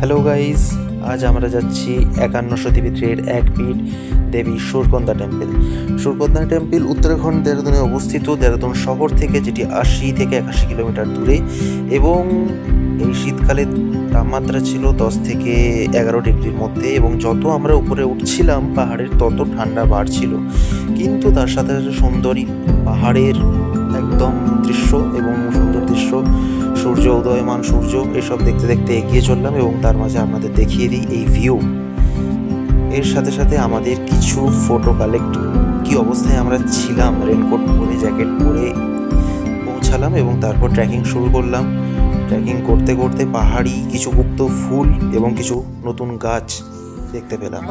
Hello guys, আজ আমরা যাচ্ছি 51 সতীপীঠের এক পীঠ দেবী সুরকন্দা টেম্পল। সুরকন্দা টেম্পল উত্তরাখণ্ড দেহরাদুনে অবস্থিত, দেহরাদুন শহর থেকে, যেটি 80 থেকে 81 কিলোমিটার দূরে। এবং এই শীতকালে তাপমাত্রা ছিল 10 থেকে 11 ডিগ্রির মধ্যে, এবং যত আমরা উপরে উঠছিলাম পাহাড়ের তত ঠান্ডা বাড়ছিল। কিন্তু তার সাথে সাথে সুন্দরী পাহাড়ের একদম দৃশ্য এবং সুন্দর দৃশ্য, সূর্য উদয়মান, সূর্য, এসব দেখতে দেখতে এগিয়ে চললাম এবং তার মাঝে আপনাদের দেখিয়ে দিই এই ভিউ। এর সাথে সাথে আমাদের কিছু ফটো কালেক্ট, কি অবস্থায় আমরা ছিলাম, রেনকোট পরে, জ্যাকেট পরে পৌঁছালাম এবং তারপর ট্রেকিং শুরু করলাম। ট্রেকিং করতে করতে পাহাড়ি কিছু গুপ্ত ফুল এবং কিছু নতুন গাছ দেখতে পেলাম।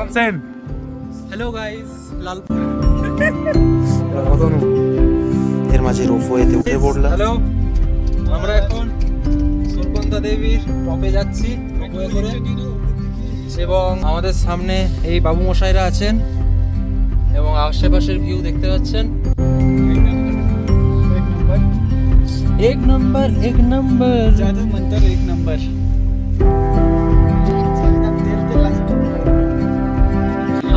হ্যালো গাইস, এর মাঝে রোপওয়েতে উঠে পড়লাম। হ্যালো, আমরা এখন সুরকন্দা দেবীর টপে যাচ্ছি রোপওয়ে করে, এবং আমাদের সামনে এই বাবু মশাইরা আছেন এবং আশেপাশের ভিউ দেখতে পাচ্ছেন। এক নম্বর জাদু মন্ত্র, এক নম্বর।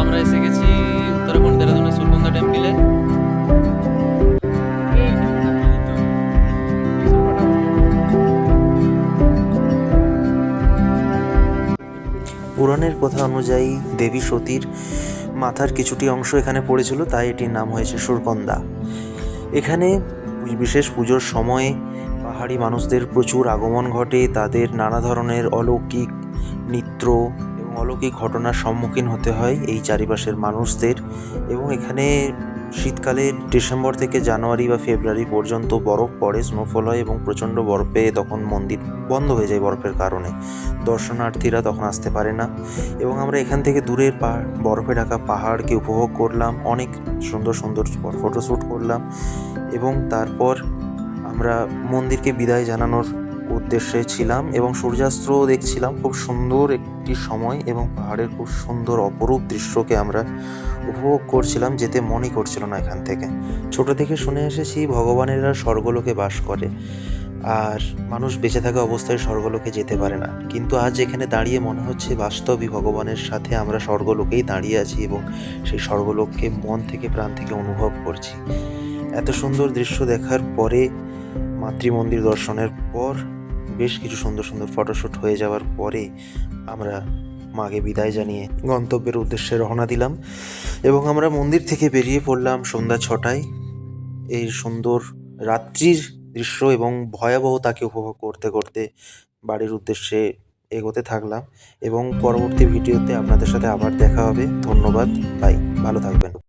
আমরা এসে গেছি উত্তরাখণ্ড দেহরাদুনের সুরকন্দা টেম্পলে। পুরাণের কথা অনুযায়ী দেবী সতীর মাথার কিছুটি অংশ এখানে পড়েছিল, তাই এটির নাম হয়েছে সুরকন্দা। এখানে বিশেষ পুজোর সময়ে পাহাড়ি মানুষদের প্রচুর আগমন ঘটে। তাদের নানা ধরনের অলৌকিক নৃত্য এবং অলৌকিক ঘটনার সম্মুখীন হতে হয় এই চারিপাশের মানুষদের। এবং এখানে শীতকালে ডিসেম্বর থেকে জানুয়ারি বা ফেব্রুয়ারি পর্যন্ত বরফ পড়ে, স্নোফল হয় এবং প্রচণ্ড বরফে তখন মন্দির বন্ধ হয়ে যায় বরফের কারণে। দর্শনার্থীরা তখন আসতে পারে না। এবং আমরা এখান থেকে দূরের বরফে ঢাকা পাহাড়কে উপভোগ করলাম, অনেক সুন্দর সুন্দর ফটোশ্যুট করলাম এবং তারপর আমরা মন্দিরকে বিদায় জানানোর উদ্দেশ্যে ছিলাম এবং সূর্যাস্ত দেখছিলাম। খুব সুন্দর একটি সময় এবং পাহাড়ের খুব সুন্দর অপরূপ দৃশ্যকে আমরা উপভোগ করছিলাম, যেতে মনই করছিল না এখান থেকে। ছোট থেকে শুনে এসেছি ভগবানেরা স্বর্গলোকে বাস করে, আর মানুষ বেঁচে থাকা অবস্থায় স্বর্গলোকে যেতে পারে না। কিন্তু আজ এখানে দাঁড়িয়ে মনে হচ্ছে বাস্তবই ভগবানের সাথে আমরা স্বর্গলোকেই দাঁড়িয়ে আছি এবং সেই স্বর্গলোককে মন থেকে, প্রাণ থেকে অনুভব করছি। এত সুন্দর দৃশ্য দেখার পরে, মাতৃমন্দির দর্শনের পর, বেশ কিছু সুন্দর সুন্দর ফটোশ্যুট হয়ে যাওয়ার পরে আমরা মাকে বিদায় জানিয়ে গন্তব্যের উদ্দেশ্যে রওনা দিলাম এবং আমরা মন্দির থেকে বেরিয়ে পড়লাম সন্ধ্যা 6টায়। এই সুন্দর রাত্রির দৃশ্য এবং ভয়াবহতাকে উপভোগ করতে করতে বাড়ির উদ্দেশ্যে এগোতে থাকলাম এবং পরবর্তী ভিডিওতে আপনাদের সাথে আবার দেখা হবে। ধন্যবাদ, বাই, ভালো থাকবেন।